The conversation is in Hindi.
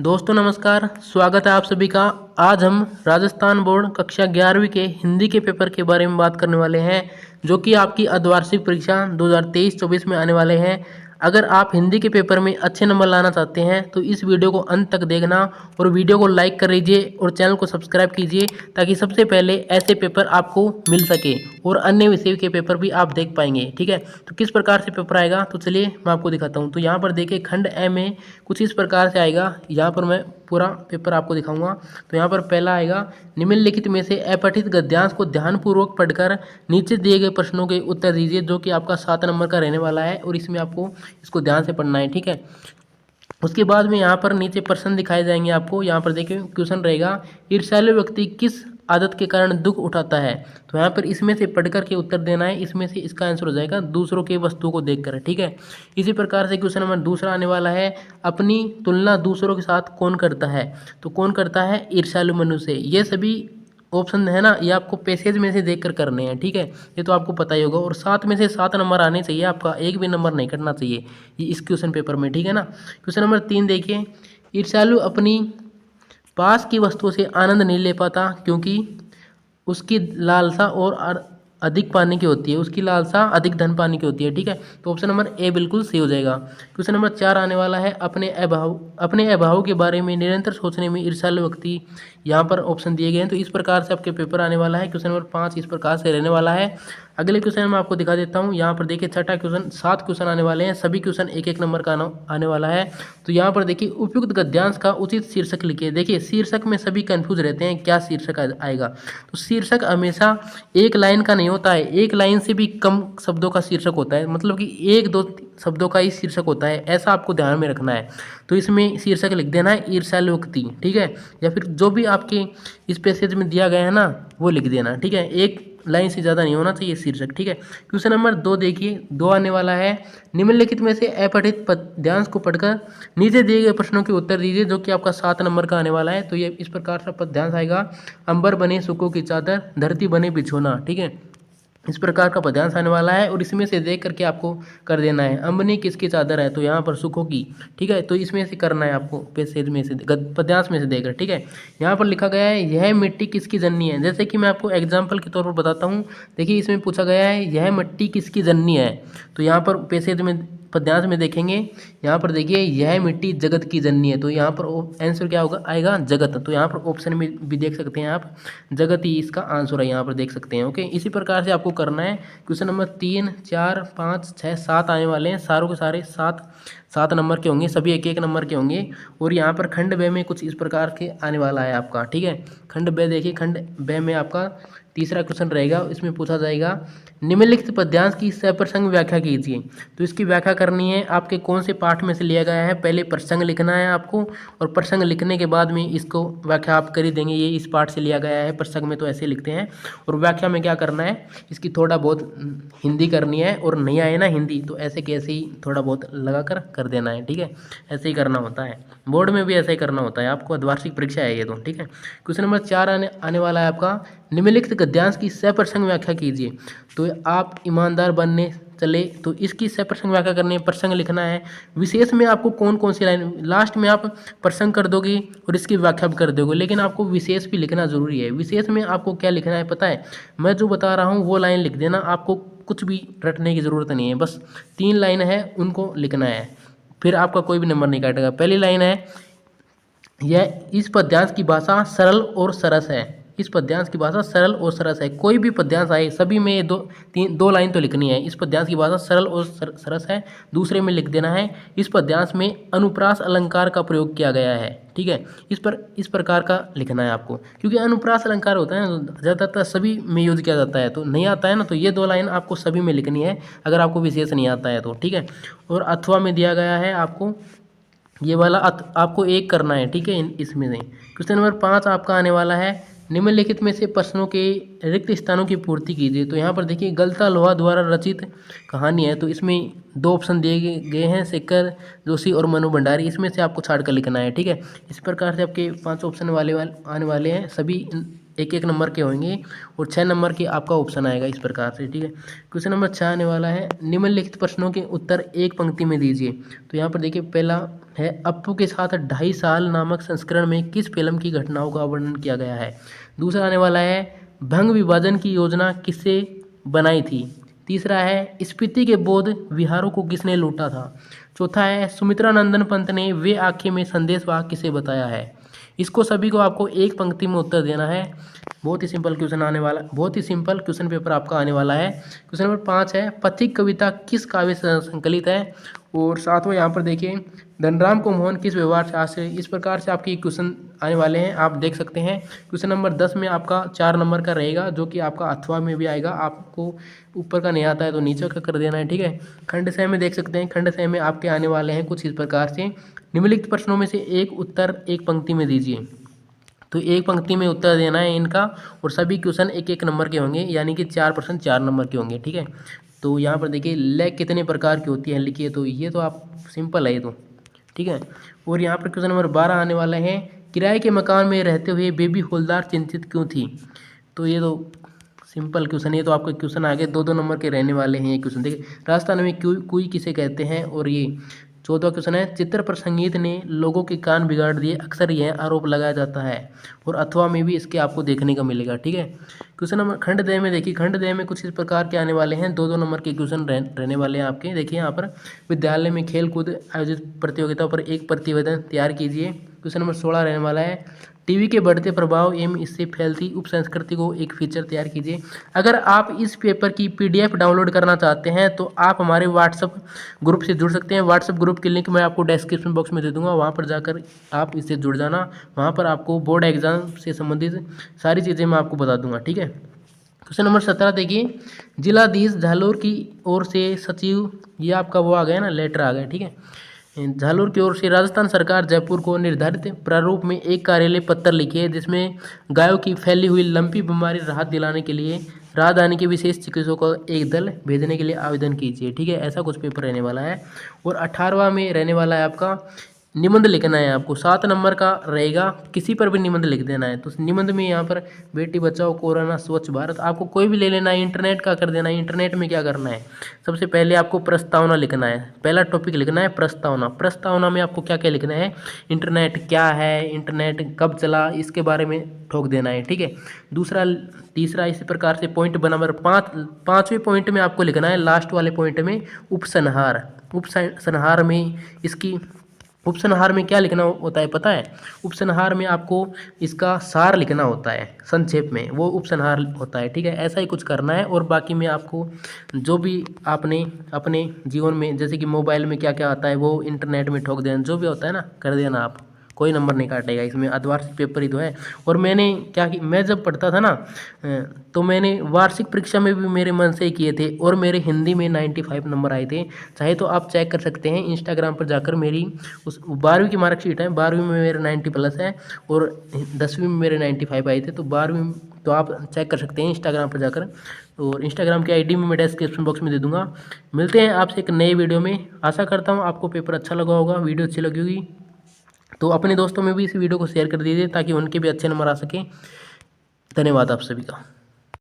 दोस्तों नमस्कार, स्वागत है आप सभी का। आज हम राजस्थान बोर्ड कक्षा 11वीं के हिंदी के पेपर के बारे में बात करने वाले हैं, जो कि आपकी अर्धवार्षिक परीक्षा 2023-24 में आने वाले हैं। अगर आप हिंदी के पेपर में अच्छे नंबर लाना चाहते हैं तो इस वीडियो को अंत तक देखना और वीडियो को लाइक कर लीजिए और चैनल को सब्सक्राइब कीजिए, ताकि सबसे पहले ऐसे पेपर आपको मिल सके और अन्य विषय के पेपर भी आप देख पाएंगे। ठीक है, तो किस प्रकार से पेपर आएगा तो चलिए मैं आपको दिखाता हूँ। तो यहाँ पर देखिए खंड ए में कुछ इस प्रकार से आएगा। यहाँ पर मैं पूरा पेपर आपको दिखाऊंगा। तो यहाँ पर पहला आएगा, निम्नलिखित में से अपठित गद्यांश को ध्यानपूर्वक पढ़कर नीचे दिए गए प्रश्नों के उत्तर दीजिए, जो कि आपका 7 नंबर का रहने वाला है और इसमें आपको इसको ध्यान से पढ़ना है। ठीक है, उसके बाद में यहाँ पर नीचे प्रश्न दिखाए जाएंगे आपको। यहाँ पर देखिए क्वेश्चन रहेगा, ईर्ष्यालु व्यक्ति किस आदत के कारण दुख उठाता है। तो यहाँ पर इसमें से पढ़ करके उत्तर देना है। इसमें से इसका आंसर हो जाएगा दूसरों के वस्तुओं को देखकर। ठीक है, इसी प्रकार से क्वेश्चन नंबर दूसरा आने वाला है, अपनी तुलना दूसरों के साथ कौन करता है। तो कौन करता है, ईर्ष्यालु मनुष्य। ये सभी ऑप्शन है ना, ये आपको पैसेज में से देखकर करने हैं। ठीक है, ये तो आपको पता ही होगा। और 7 में से 7 नंबर आने चाहिए, आपका एक भी नंबर नहीं कटना चाहिए ये इस क्वेश्चन पेपर में। ठीक है ना। क्वेश्चन नंबर 3 देखिए, ईर्ष्यालु अपनी पास की वस्तुओं से आनंद नहीं ले पाता क्योंकि उसकी लालसा और अधिक पाने की होती है, उसकी लालसा अधिक धन पाने की होती है। ठीक है, तो ऑप्शन नंबर ए बिल्कुल सही हो जाएगा। क्वेश्चन नंबर 4 आने वाला है, अपने अभाव के बारे में निरंतर सोचने में ईर्ष्यालु व्यक्ति। यहाँ पर ऑप्शन दिए गए हैं, तो इस प्रकार से आपके पेपर आने वाला है। क्वेश्चन नंबर 5 इस प्रकार से रहने वाला है। अगले क्वेश्चन मैं आपको दिखा देता हूँ। यहाँ पर देखिए छठा क्वेश्चन, 7 क्वेश्चन आने वाले हैं, सभी क्वेश्चन एक एक नंबर का आने वाला है। तो यहाँ पर देखिए, उपयुक्त गद्यांश का उचित शीर्षक लिखिए। देखिए शीर्षक में सभी कंफ्यूज रहते हैं, क्या शीर्षक आएगा। तो शीर्षक हमेशा एक लाइन का नहीं होता है, एक लाइन से भी कम शब्दों का शीर्षक होता है, मतलब कि 1-2 शब्दों का ही शीर्षक होता है, ऐसा आपको ध्यान में रखना है। तो इसमें शीर्षक लिख देना है ईर्ष्यालु व्यक्ति। ठीक है, या फिर जो भी आपके इस पैसेज में दिया गया है ना वो लिख देना। ठीक है, एक लाइन से ज़्यादा नहीं होना चाहिए शीर्षक। ठीक है, क्वेश्चन नंबर 2 देखिए, 2 आने वाला है, निम्नलिखित में से अपठित पद्यांश को पढ़कर नीचे दिए गए प्रश्नों के उत्तर दीजिए, जो कि आपका 7 नंबर का आने वाला है। तो ये इस प्रकार का पद्यांश आएगा, अंबर बने सुखों की चादर, धरती बने बिछोना। ठीक है, इस प्रकार का पद्यांश आने वाला है और इसमें से देख करके आपको कर देना है, अम्बनी किसकी चादर है, तो यहाँ पर सुखों की। ठीक है, तो इसमें से करना है आपको, पैसेज में से पद्यांश में से देकर। ठीक है, यहाँ पर लिखा गया है, यह मिट्टी किसकी जननी है। जैसे कि मैं आपको एग्जाम्पल के तौर पर बताता हूँ। देखिए इसमें पूछा गया है, यह मिट्टी किसकी जननी है। तो यहाँ पर पैसेज में पद्यांश में देखेंगे, यहाँ पर देखिए, यह मिट्टी जगत की जननी है। तो यहाँ पर आंसर क्या होगा, आएगा जगत। तो यहाँ पर ऑप्शन में भी देख सकते हैं आप, जगत ही इसका आंसर है, यहाँ पर देख सकते हैं। ओके, इसी प्रकार से आपको करना है। क्वेश्चन नंबर 3, 4, 5, 6, 7 आने वाले हैं, सारों के सारे 7 नंबर के होंगे, सभी एक एक नंबर के होंगे। और यहाँ पर खंड ब में कुछ इस प्रकार के आने वाला है आपका। ठीक है, खंड ब देखिए, खंड ब में आपका तीसरा क्वेश्चन रहेगा। इसमें पूछा जाएगा, निम्नलिखित पद्यांश की सप्रसंग व्याख्या कीजिए। तो इसकी व्याख्या करनी है, आपके कौन से पाठ में से लिया गया है। पहले प्रसंग लिखना है आपको, और प्रसंग लिखने के बाद में इसको व्याख्या आप कर ही देंगे, ये इस पाठ से लिया गया है। प्रसंग में तो ऐसे लिखते हैं, और व्याख्या में क्या करना है, इसकी थोड़ा बहुत हिंदी करनी है, और नहीं आए ना हिंदी तो ऐसे कैसे ही थोड़ा बहुत लगा कर देना है। ठीक है, ऐसे ही करना होता है, बोर्ड में भी ऐसा ही करना होता है, आपको अर्धवार्षिक परीक्षा है ये तो। ठीक है, क्वेश्चन नंबर 4 आने वाला है आपका, निम्नलिखित गद्यांश की सप्रसंग व्याख्या कीजिए। तो आप ईमानदार बनने चले, तो इसकी सप्रसंग व्याख्या करनी है, प्रसंग लिखना है। विशेष में आपको कौन कौन सी लाइन, लास्ट में आप प्रसंग कर दोगे और इसकी व्याख्या भी कर दोगे, लेकिन आपको विशेष भी लिखना जरूरी है। विशेष में आपको क्या लिखना है पता है, मैं जो बता रहा हूँ वो लाइन लिख देना, आपको कुछ भी रटने की ज़रूरत नहीं है, बस 3 लाइन है उनको लिखना है, फिर आपका कोई भी नंबर नहीं काटेगा। पहली लाइन है, यह इस पद्यांश की भाषा सरल और सरस है। इस पद्यांश की भाषा सरल और सरस है। कोई भी पद्यांश आए सभी में 2 लाइन तो लिखनी है, इस पद्यांश की भाषा सरल और सरस है। दूसरे में लिख देना है, इस पद्यांश में अनुप्रास अलंकार का प्रयोग किया गया है। ठीक है, इस प्रकार का लिखना है आपको, क्योंकि अनुप्रास अलंकार होता है ना, ज़्यादातर सभी में यूज किया जाता है। तो नहीं आता है ना, तो ये 2 लाइन आपको सभी में लिखनी है, अगर आपको विशेष नहीं आता है तो। ठीक है, और अथवा में दिया गया है आपको, ये वाला आपको एक करना है। ठीक है, इसमें से क्वेश्चन नंबर 5 आपका आने वाला है, निम्नलिखित में से प्रश्नों के रिक्त स्थानों की पूर्ति कीजिए। तो यहाँ पर देखिए, गलता लोहा द्वारा रचित कहानी है, तो इसमें 2 ऑप्शन दिए गए हैं, शेखर जोशी और मनु भंडारी, इसमें से आपको छाड़ कर लिखना है। ठीक है, इस प्रकार से आपके 5 ऑप्शन आने वाले हैं, सभी एक एक नंबर के होंगे, और 6 नंबर के आपका ऑप्शन आएगा इस प्रकार से। ठीक है, क्वेश्चन नंबर 6 आने वाला है, निम्नलिखित प्रश्नों के उत्तर एक पंक्ति में दीजिए। तो यहाँ पर देखिए, पहला है अप्पू के साथ 2.5 साल नामक संस्करण में किस फिल्म की घटनाओं का वर्णन किया गया है। दूसरा आने वाला है भंग विभाजन की योजना किससे बनाई थी। तीसरा है स्पीति के बौद्ध विहारों को किसने लूटा था। चौथा है सुमित्रा नंदन पंत ने वे आंखें में संदेशवाहक किसे बताया है। इसको सभी को आपको एक पंक्ति में उत्तर देना है। बहुत ही सिंपल क्वेश्चन आने वाला, बहुत ही सिंपल क्वेश्चन पेपर आपका आने वाला है। क्वेश्चन नंबर 5 है पथिक कविता किस काव्य से संकलित है। और सातवां यहाँ पर देखिए धनराम को मोहन किस व्यवहार से आश्रय। इस प्रकार से आपके क्वेश्चन आने वाले हैं, आप देख सकते हैं। क्वेश्चन नंबर 10 में आपका 4 नंबर का रहेगा, जो कि आपका अथवा में भी आएगा। आपको ऊपर का नहीं आता है तो नीचे का कर देना है, ठीक है। खंड सह में देख सकते हैं, खंड सह में आपके आने वाले हैं कुछ इस प्रकार से। निम्नलिखित प्रश्नों में से एक उत्तर एक पंक्ति में दीजिए। तो एक पंक्ति में उत्तर देना है इनका, और सभी क्वेश्चन एक एक नंबर के होंगे, यानी कि 4 प्रश्न 4 नंबर के होंगे, ठीक है। तो यहाँ पर देखिए ले कितने प्रकार की होती है लिखिए, तो ये तो आप सिंपल है ये तो, ठीक है। और यहाँ पर क्वेश्चन नंबर 12 आने वाला है किराए के मकान में रहते हुए बेबी हवलदार चिंतित क्यों थी। तो ये तो सिंपल क्वेश्चन, ये तो आपके क्वेश्चन आगे 2-2 नंबर के रहने वाले हैं ये क्वेश्चन। देखिए राजस्थान में क्यों कुई किसे कहते हैं। और ये 14वां क्वेश्चन है चित्र पर संगीत ने लोगों के कान बिगाड़ दिए, अक्सर यह आरोप लगाया जाता है। और अथवा में भी इसके आपको देखने को मिलेगा, ठीक है। क्वेश्चन नंबर खंड दे में देखिए, खंड दे में कुछ इस प्रकार के आने वाले हैं, 2-2 नंबर के क्वेश्चन रहने वाले हैं आपके। देखिए यहाँ पर विद्यालय में खेल कूद आयोजित प्रतियोगिता पर एक प्रतिवेदन तैयार कीजिए। क्वेश्चन नंबर 16 रहने वाला है टीवी के बढ़ते प्रभाव एवं इससे फैलती उपसंस्कृति को एक फीचर तैयार कीजिए। अगर आप इस पेपर की PDF डाउनलोड करना चाहते हैं तो आप हमारे व्हाट्सएप ग्रुप से जुड़ सकते हैं। व्हाट्सएप ग्रुप की लिंक मैं आपको डिस्क्रिप्शन बॉक्स में दे दूंगा, वहां पर जाकर आप इससे जुड़ जाना। वहां पर आपको बोर्ड एग्जाम से संबंधित सारी चीज़ें मैं आपको बता दूंगा, ठीक है। क्वेश्चन नंबर 17 देखिए जिलाधीश झालोर की ओर से सचिव, ये आपका वो आ गया ना, लेटर आ गया, ठीक है। झालोर की ओर से राजस्थान सरकार जयपुर को निर्धारित प्रारूप में एक कार्यालय पत्र लिखी है, जिसमें गायों की फैली हुई लंपी बीमारी राहत दिलाने के लिए राजधानी के विशेष चिकित्सकों को एक दल भेजने के लिए आवेदन कीजिए, ठीक है। ऐसा कुछ पेपर रहने वाला है। और 18वां में रहने वाला है आपका निबंध लिखना है आपको, 7 नंबर का रहेगा, किसी पर भी निबंध लिख देना है। तो निबंध में यहाँ पर बेटी बचाओ, कोरोना, स्वच्छ भारत, आपको कोई भी ले लेना है, इंटरनेट का कर देना है। इंटरनेट में क्या करना है, सबसे पहले आपको प्रस्तावना लिखना है। पहला टॉपिक लिखना है प्रस्तावना। प्रस्तावना में आपको क्या क्या लिखना है, इंटरनेट क्या है, इंटरनेट कब चला, इसके बारे में ठोक देना है, ठीक है। तीसरा इसी प्रकार से पॉइंट नंबर 5वें पॉइंट में आपको लिखना है, लास्ट वाले पॉइंट में उपसंहार। उपसंहार में इसकी उपसंहार में क्या लिखना होता है पता है, उपसंहार में आपको इसका सार लिखना होता है, संक्षेप में वो उपसंहार होता है, ठीक है। ऐसा ही कुछ करना है। और बाकी में आपको जो भी आपने अपने जीवन में, जैसे कि मोबाइल में क्या क्या आता है वो इंटरनेट में ठोक देना, जो भी होता है ना कर देना, आप कोई नंबर नहीं काटेगा इसमें, अधवार्षिक पेपर ही तो है। और मैंने क्या कि मैं जब पढ़ता था ना तो मैंने वार्षिक परीक्षा में भी मेरे मन से ही किए थे, और मेरे हिंदी में 95 नंबर आए थे। चाहे तो आप चेक कर सकते हैं इंस्टाग्राम पर जाकर, मेरी उस 12वीं की मार्कशीट है, 12वीं में मेरे 90+ है और 10वीं में मेरे 95 आए थे। तो 12वीं तो आप चेक कर सकते हैं इंस्टाग्राम पर जाकर, और इंस्टाग्राम की ID में मैं डिस्क्रिप्शन बॉक्स में दे दूंगा। मिलते हैं आपसे एक नए वीडियो में। आशा करता हूँ आपको पेपर अच्छा लगा होगा, वीडियो अच्छी लगी होगी तो अपने दोस्तों में भी इस वीडियो को शेयर कर दीजिए ताकि उनके भी अच्छे नंबर आ सके। धन्यवाद आप सभी का।